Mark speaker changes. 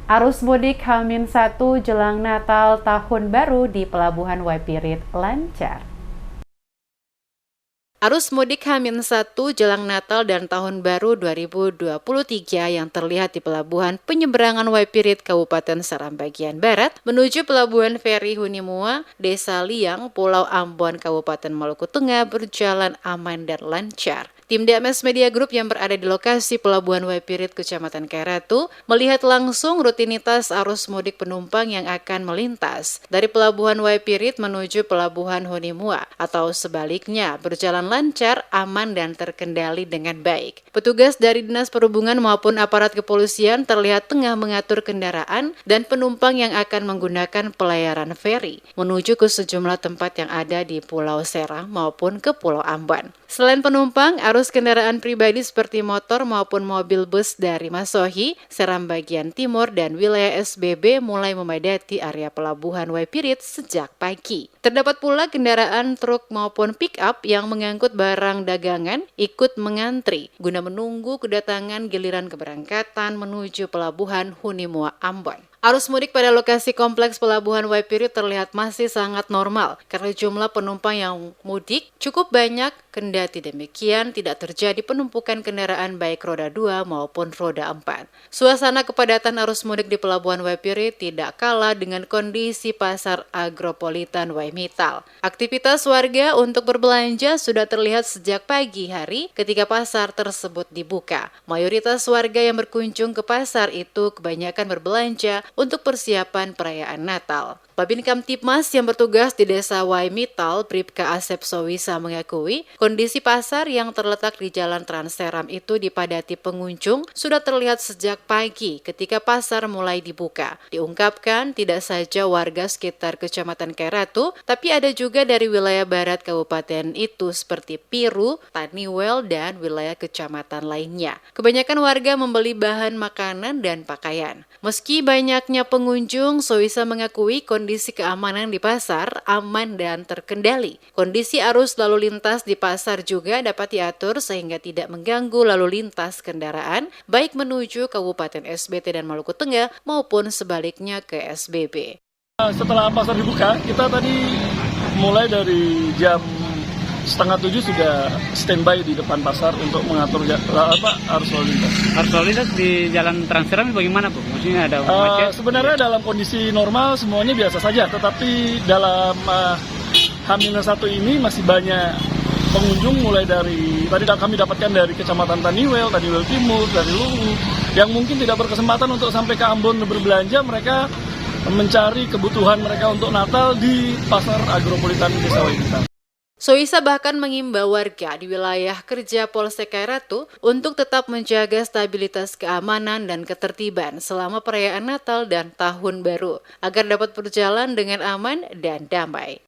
Speaker 1: Arus mudik H-1 jelang Natal Tahun Baru di Pelabuhan Waipirit lancar. Arus mudik H-1 jelang Natal dan Tahun Baru 2023 yang terlihat di Pelabuhan Penyeberangan Waipirit, Kabupaten Seram bagian Barat, menuju Pelabuhan Feri Hunimua, Desa Liang, Pulau Ambon, Kabupaten Maluku Tengah berjalan aman dan lancar. Tim DMS Media Group yang berada di lokasi Pelabuhan Waipirit, Kecamatan Kairatu, melihat langsung rutinitas arus mudik penumpang yang akan melintas dari Pelabuhan Waipirit menuju Pelabuhan Hunimua, atau sebaliknya berjalan lancar, aman, dan terkendali dengan baik. Petugas dari Dinas Perhubungan maupun aparat kepolisian terlihat tengah mengatur kendaraan dan penumpang yang akan menggunakan pelayaran feri menuju ke sejumlah tempat yang ada di Pulau Seram maupun ke Pulau Ambon. Selain penumpang, arus kendaraan pribadi seperti motor maupun mobil bus dari Masohi, Seram bagian timur, dan wilayah SBB mulai memadati area Pelabuhan Waipirit sejak pagi. Terdapat pula kendaraan truk maupun pick-up yang mengangkut barang dagangan ikut mengantri guna menunggu kedatangan giliran keberangkatan menuju Pelabuhan Hunimua, Ambon. Arus mudik pada lokasi kompleks Pelabuhan Waipirit terlihat masih sangat normal karena jumlah penumpang yang mudik cukup banyak, kendati demikian tidak terjadi penumpukan kendaraan baik roda 2 maupun roda 4. Suasana kepadatan arus mudik di Pelabuhan Waipirit tidak kalah dengan kondisi pasar agropolitan Waimital. Aktivitas warga untuk berbelanja sudah terlihat sejak pagi hari ketika pasar tersebut dibuka. Mayoritas warga yang berkunjung ke pasar itu kebanyakan berbelanja untuk persiapan perayaan Natal. Babin Kamtibmas yang bertugas di Desa Waimital, Bribka Asep Sowisa mengakui kondisi pasar yang terletak di Jalan Trans Seram itu dipadati pengunjung sudah terlihat sejak pagi ketika pasar mulai dibuka. Diungkapkan tidak saja warga sekitar Kecamatan Kairatu, tapi ada juga dari wilayah barat kabupaten itu seperti Piru, Taniwel, dan wilayah kecamatan lainnya. Kebanyakan warga membeli bahan makanan dan pakaian. Meski banyaknya pengunjung, Sowisa mengakui kondisi keamanan di pasar aman dan terkendali. Kondisi arus lalu lintas di pasar juga dapat diatur sehingga tidak mengganggu lalu lintas kendaraan, baik menuju Kabupaten SBT dan Maluku Tengah maupun sebaliknya ke SBB.
Speaker 2: Setelah pasar dibuka, kita tadi mulai dari jam 6:30 sudah standby di depan pasar untuk mengatur arus lalu lintas.
Speaker 3: Arus lalu lintas di Jalan Trans Seram bagaimana, Bu? Maksudnya ada macet?
Speaker 2: Sebenarnya dalam kondisi normal semuanya biasa saja, tetapi dalam H-1 ini masih banyak pengunjung mulai dari tadi kami dapatkan dari Kecamatan Taniwel Timur, dari Luwu, yang mungkin tidak berkesempatan untuk sampai ke Ambon berbelanja. Mereka mencari kebutuhan mereka untuk Natal di pasar agropolitan Desa Waipirit.
Speaker 1: Sowisa bahkan mengimbau warga di wilayah kerja Polsek Kairatu untuk tetap menjaga stabilitas keamanan dan ketertiban selama perayaan Natal dan Tahun Baru agar dapat berjalan dengan aman dan damai.